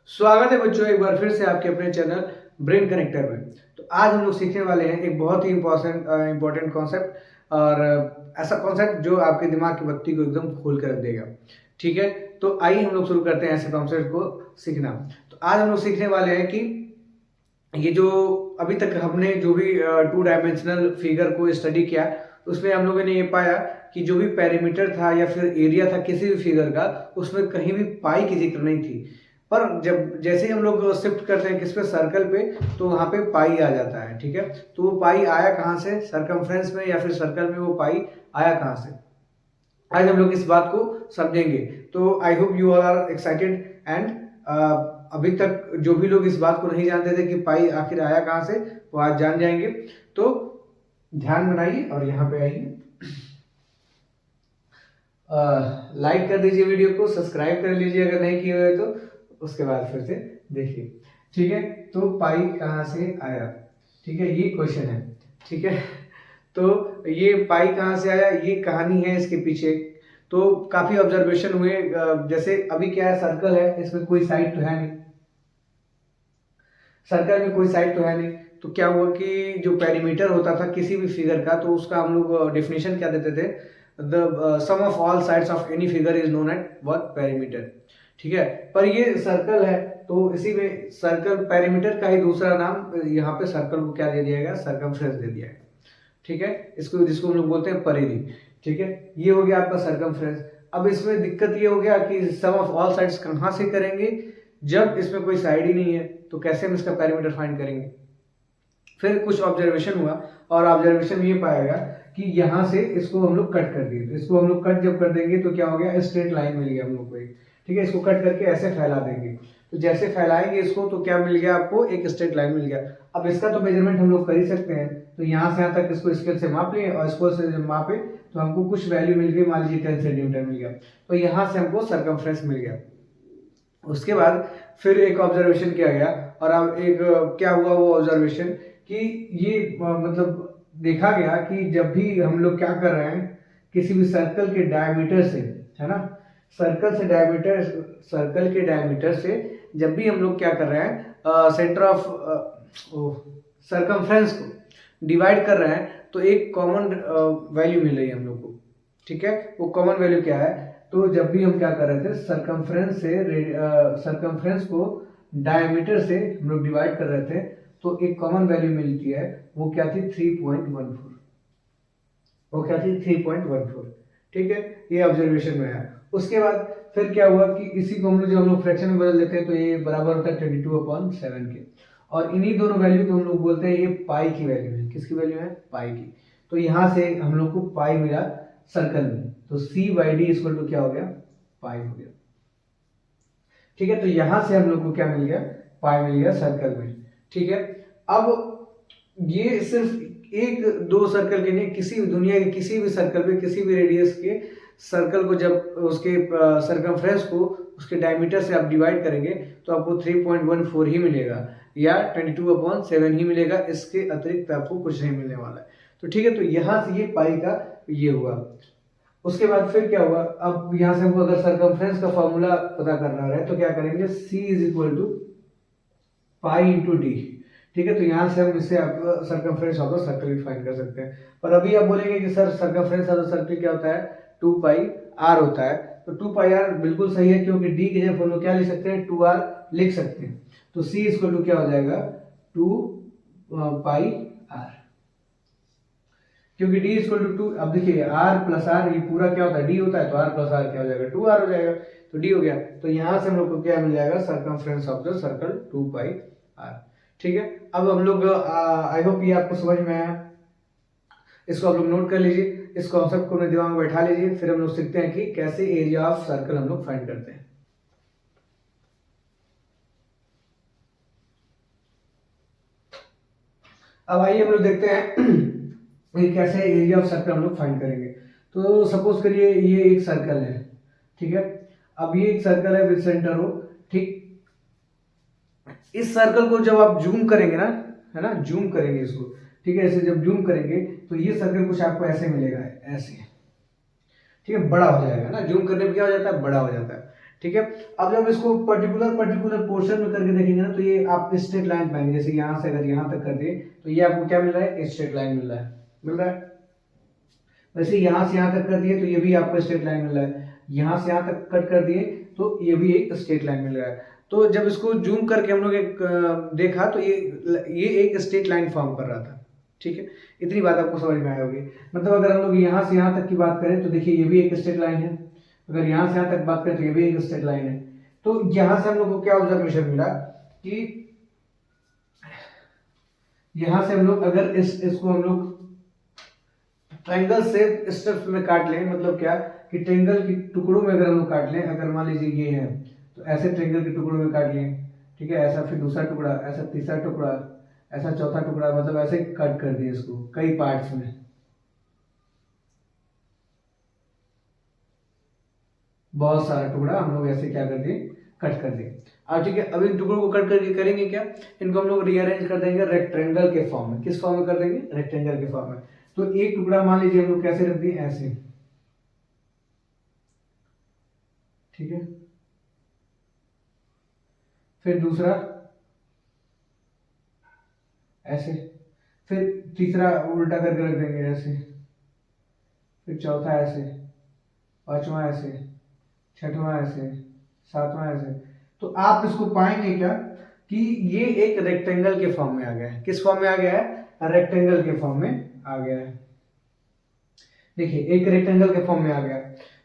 स्वागत है बच्चों एक बार फिर से आपके अपने चैनल ब्रेन कनेक्टर में। तो आज हम लोग सीखने वाले हैं एक बहुत ही इम्पोर्टेंट कॉन्सेप्ट और ऐसा कॉन्सेप्ट जो आपके दिमाग की बत्ती को एकदम खोल कर रख देगा। ठीक है, तो आइए हम लोग शुरू करते हैं ऐसे कॉन्सेप्ट को सीखना। तो आज हम लोग सीखने वाले हैं कि ये जो अभी तक हमने जो भी 2 डायमेंशनल फिगर को स्टडी किया, उसमें हम लोगों ने ये पाया कि जो भी पैरामीटर था या फिर एरिया था किसी भी फिगर का, उसमें कहीं भी पाई की जिक्र नहीं थी। पर जब जैसे ही हम लोग शिफ्ट करते हैं किस पे, सर्कल पे, तो वहां पे पाई आ जाता है। ठीक है, तो वो पाई आया कहाँ से, सरकमफ्रेंस में या फिर सर्कल में वो पाई आया कहाँ से, आज हम लोग इस बात को समझेंगे। तो I hope you all are excited and अभी तक जो भी लोग इस बात को नहीं जानते थे कि पाई आखिर आया कहाँ से, वो आज जान जाएंगे। तो ध्यान बनाइए और यहाँ पे आइए, लाइक कर दीजिए वीडियो को, सब्सक्राइब कर लीजिए अगर नहीं किए हुए तो, उसके बाद फिर से देखिए। ठीक है, तो पाई कहाँ से आया, ठीक है, ये क्वेश्चन है। ठीक है, तो ये पाई कहाँ से आया, ये कहानी है इसके पीछे। तो काफी ऑब्जर्वेशन हुए, जैसे अभी क्या है, सर्कल है, इसमें कोई साइड तो है नहीं, सर्कल में कोई साइड तो है नहीं। तो क्या हुआ कि जो पेरीमीटर होता था किसी भी फिगर का, तो उसका हम लोग डेफिनेशन क्या देते थे, the sum of all sides of any figure is known at what, perimeter. ठीक है, पर ये सर्कल है तो इसी में सर्कल पेरीमीटर का ही दूसरा नाम, यहाँ पे सर्कल को क्या दे दिया गया, सर्कमफ्रेंस दे दिया गया। ठीक है, इसको जिसको हम लोग बोलते हैं परिधि। ठीक है, ये हो गया आपका सर्कमफ्रेंस। अब इसमें दिक्कत ये हो गया कि सम ऑफ ऑल साइड्स कहाँ से करेंगे, जब इसमें कोई साइड ही नहीं है तो कैसे हम इसका पैरामीटर फाइंड करेंगे। फिर कुछ ऑब्जर्वेशन हुआ और ऑब्जर्वेशन ये पाया गया कि यहाँ से इसको हम लोग कट कर दिए, तो इसको हम लोग कट जब कर देंगे तो क्या हो गया, स्ट्रेट लाइन मिल गया हम लोग को एक। ठीक है, इसको कट करके ऐसे फैला देंगे, तो जैसे फैलाएंगे इसको तो क्या मिल गया आपको, एक स्ट्रेट लाइन मिल गया। अब इसका तो मेजरमेंट हम लोग कर ही सकते हैं, तो यहाँ से यहाँ तक इसको स्केल से माप लिए और इसको से मापे तो हमको कुछ वैल्यू मिल गई, मान लीजिए 10 सेंटीमीटर मिल गया, तो यहाँ से हमको सर्कमफ्रेंस मिल गया। उसके बाद फिर एक ऑब्जर्वेशन किया गया और अब एक क्या हुआ वो ऑब्जर्वेशन कि ये मतलब देखा गया कि जब भी हम लोग क्या कर रहे हैं, किसी भी सर्कल के डायमीटर से, है ना, सर्कल के डायमीटर से जब भी हम लोग क्या कर रहे हैं, सेंटर ऑफ सर्कमफ्रेंस को डिवाइड कर रहे हैं, तो एक कॉमन वैल्यू मिल रही है हम लोग को। ठीक है, वो कॉमन वैल्यू क्या है, तो जब भी हम क्या कर रहे थे, सर्कमफ्रेंस को डायमीटर से हम लोग डिवाइड कर रहे थे, तो एक कॉमन वैल्यू मिलती है, वो क्या थी, 3.14। वो क्या थी, 3.14। ठीक है, ये ऑब्जर्वेशन में है। उसके बाद फिर क्या हुआ कि इसी को हम लोग जब हम लोग फ्रैक्शन में बदल देते हैं तो ये बराबर होता है 22/7 के, और इन्हीं दोनों वैल्यू को हम लोग बोलते हैं ये पाई की वैल्यू है। किसकी वैल्यू है, पाई की। तो यहाँ से हम लोग को पाई मिला सर्कल में, तो C/D इक्वल टू क्या हो गया, पाई हो गया। ठीक है, तो यहां से हम लोग को क्या मिल गया, पाई मिल गया सर्कल में। ठीक है, अब ये सिर्फ एक दो सर्कल के नहीं, किसी भी दुनिया के किसी भी सर्कल पे, किसी भी रेडियस के सर्कल को जब उसके सर्कमफ्रेंस को उसके डायमीटर से आप डिवाइड करेंगे तो आपको 3.14 ही मिलेगा या 22/7 ही मिलेगा, इसके अतिरिक्त आपको कुछ नहीं मिलने वाला है। तो ठीक है, तो यहाँ से ये पाई का ये हुआ। उसके बाद फिर क्या हुआ, अब यहाँ से हमको अगर सर्कमफ्रेंस का फॉर्मूला पता करना है तो क्या करेंगे, C is equal to pi into d. ठीक है, तो यहाँ से हम इससे आप सर्कमफ्रेंस ऑफ द सर्कल भी फाइंड कर सकते हैं। पर अभी आप बोलेंगे कि sir circumference of the circle क्या होता है, 2πr होता है। तो 2πr बिल्कुल सही है, क्योंकि डी की जगह हम लोग क्या लिख सकते हैं, 2r लिख सकते हैं। तो C इक्वल टू क्या हो जाएगा, 2πr, क्योंकि d इक्वल टू 2। अब देखिए r प्लस r, ये पूरा क्या होता है, d होता है, तो r प्लस r क्या हो जाएगा, 2r हो जाएगा, तो d हो गया। तो यहाँ से हम लोग को क्या मिल जाएगा, circumference of the circle 2πr। ठीक है, अब हम लोग आई होप ये आपको समझ में आया, इसको आप लोग नोट कर लीजिए, इस कॉन्सेप्ट को अपने दिमाग में बैठा लीजिए। फिर हम लोग सीखते हैं कि कैसे एरिया ऑफ सर्कल हम लोग फाइंड करते हैं। अब आइए हम लोग देखते हैं ये कैसे एरिया ऑफ सर्कल हम लोग फाइंड करेंगे। तो सपोज करिए ये एक सर्कल है, ठीक है, अब ये एक सर्कल है विद सेंटर हो। ठीक, इस सर्कल को जब आप जूम करेंगे ना, है ना, जूम करेंगे इसको, ठीक है, ऐसे जब जूम करेंगे तो ये सर्कल कुछ आपको ऐसे मिलेगा, ऐसे। ठीक है, बड़ा हो जाएगा ना, जूम करने पे क्या हो जाता है, बड़ा हो जाता है। ठीक है। अब जब इसको पर्टिकुलर पोर्शन में करके देखेंगे ना, तो ये आप स्ट्रेट लाइन पाएंगे। जैसे यहाँ से अगर यहाँ तक कर दिए तो ये आपको क्या मिल रहा है, स्ट्रेट लाइन मिल रहा है। वैसे यहाँ से यहाँ तक कर दिए तो ये भी आपको स्ट्रेट लाइन मिल रहा है। यहाँ से यहाँ तक कट कर दिए तो ये भी एक स्ट्रेट लाइन मिल रहा है। तो जब इसको जूम करके हम लोग एक देखा तो ये एक स्ट्रेट लाइन फॉर्म कर रहा था। ठीक है, इतनी बात आपको समझ में आई होगी। मतलब अगर हम लोग यहाँ से यहाँ तक की बात करें तो देखिए ये भी एक स्ट्रेट लाइन है, अगर यहाँ से यहाँ तक बात करें तो ये भी एक स्ट्रेट लाइन है। तो यहाँ से हम लोग को क्या ऑब्जर्वेशन मिला कि यहाँ से हम लोग अगर इसको हम लोग ट्रायंगल से स्टेप्स में काट लें, मतलब क्या कि ट्रायंगल के टुकड़ों में अगर हम लोग काट लें, अगर मान लीजिए ये है तो ऐसे ट्रायंगल के टुकड़ों में काट लें, ठीक है, ऐसा फिर दूसरा टुकड़ा, ऐसा तीसरा टुकड़ा, ऐसा चौथा टुकड़ा, मतलब ऐसे कट कर दिए इसको कई पार्ट्स में। बहुत सारा टुकड़ा हम लोग ऐसे क्या कर दिए, कट कर दिए। अब ठीक है, अब इन टुकड़ों को कट करके करेंगे क्या, इनको हम लोग रीअरेंज कर देंगे रेक्टेंगल के फॉर्म में। किस फॉर्म में कर देंगे, रेक्टेंगल के फॉर्म में। तो एक टुकड़ा मान लीजिए हम लोग कैसे रख दिए, ऐसे, ठीक है, फिर दूसरा ऐसे, फिर तीसरा उल्टा करके रख देंगे ऐसे, फिर चौथा ऐसे, पांचवा ऐसे, छठवां ऐसे, सातवां ऐसे। तो आप इसको पाएंगे क्या कि ये एक रेक्टेंगल के फॉर्म में आ गया है। किस फॉर्म में आ गया है, रेक्टेंगल के फॉर्म में आ गया है। देखिए एक रेक्टेंगल के फॉर्म में आ गया,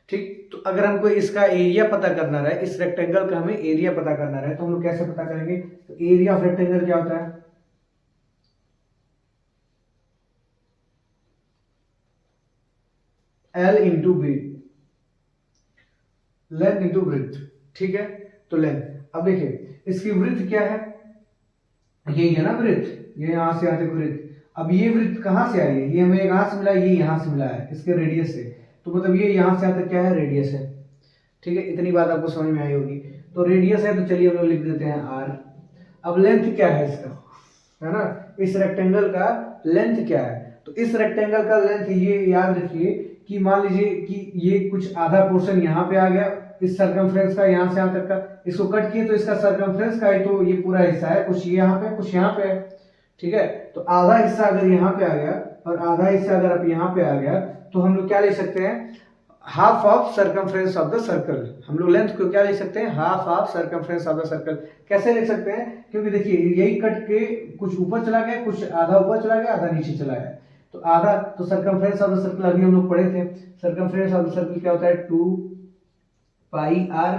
ठीक। तो अगर हमको इसका एरिया पता करना रहे, इस रेक्टेंगल का हमें एरिया पता करना रहे, तो हम लोग कैसे पता करेंगे, तो एरिया ऑफ रेक्टेंगल क्या होता है, L into breadth, length into breadth, ठीक है। तो लेंथ, अब देखिए इसकी ब्रीथ क्या है, ये है ना ब्रीथ, ये यहां से आते ब्रीथ। अब ये ब्रीथ कहां से आई है, ये हमें कहां से मिला, ये यहां से मिला है इसके रेडियस से। तो मतलब ये यहां से आता क्या है, रेडियस है, ठीक है। इतनी बात आपको समझ में आई होगी। तो रेडियस है तो चलिए हम लोग लिख देते हैं r। अब लेंथ क्या है इसका, है ना, इस रेक्टेंगल का लेंथ क्या है, तो इस रेक्टेंगल का लेंथ ये याद रखिए कि मान लीजिए कि ये कुछ आधा पोर्शन यहाँ पे आ गया इस सर्कमफ्रेंस का, यहाँ से यहाँ तक का, इसको कट किए तो इसका सर्कमफ्रेंस का है, तो ये पूरा हिस्सा है, कुछ ये यहाँ पे कुछ यहाँ पे है, ठीक है। तो आधा हिस्सा अगर यहाँ पे आ गया और आधा हिस्सा अगर आप यहाँ पे आ गया, तो हम लोग क्या लिख सकते हैं, half of circumference of the circle. हम लोग लेंथ को क्या लिख सकते हैं, half of circumference of the circle. कैसे लिख सकते हैं, क्योंकि देखिए यही कट के कुछ ऊपर चला गया, कुछ आधा ऊपर चला गया, आधा नीचे चला गया। तो आधा, तो सर्कमफ्रेंस ऑफ द सर्कल अभी हम लोग पढ़े थे, सर्कमफ्रेंस ऑफ द सर्कल क्या होता है, 2 पाई r,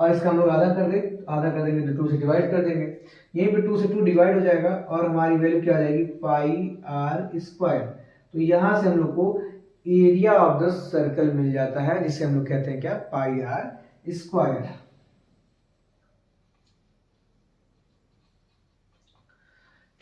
और इसका हम लोग आधा कर देंगे तो 2 से डिवाइड कर देंगे। यहीं पे 2 से 2 डिवाइड हो जाएगा और हमारी वैल्यू क्या आ जाएगी, पाई r स्क्वायर। तो यहां से हम लोग को एरिया ऑफ द सर्कल मिल जाता है, जिसे हम लोग कहते हैं क्या, पाई r स्क्वायर।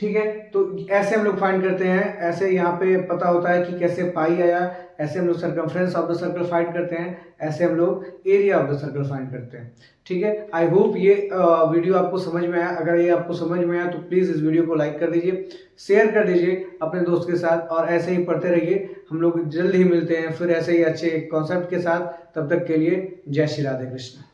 ठीक है, तो ऐसे हम लोग फाइंड करते हैं, ऐसे यहाँ पे पता होता है कि कैसे पाई आया, ऐसे हम लोग circumference of the circle find करते हैं, ऐसे हम लोग area of the circle find करते हैं। ठीक है, आई होप ये वीडियो आपको समझ में आया। अगर ये आपको समझ में आया तो प्लीज़ इस वीडियो को लाइक कर दीजिए, शेयर कर दीजिए अपने दोस्त के साथ, और ऐसे ही पढ़ते रहिए। हम लोग जल्द ही मिलते हैं फिर ऐसे ही अच्छे कॉन्सेप्ट के साथ। तब तक के लिए जय श्री राधे कृष्ण।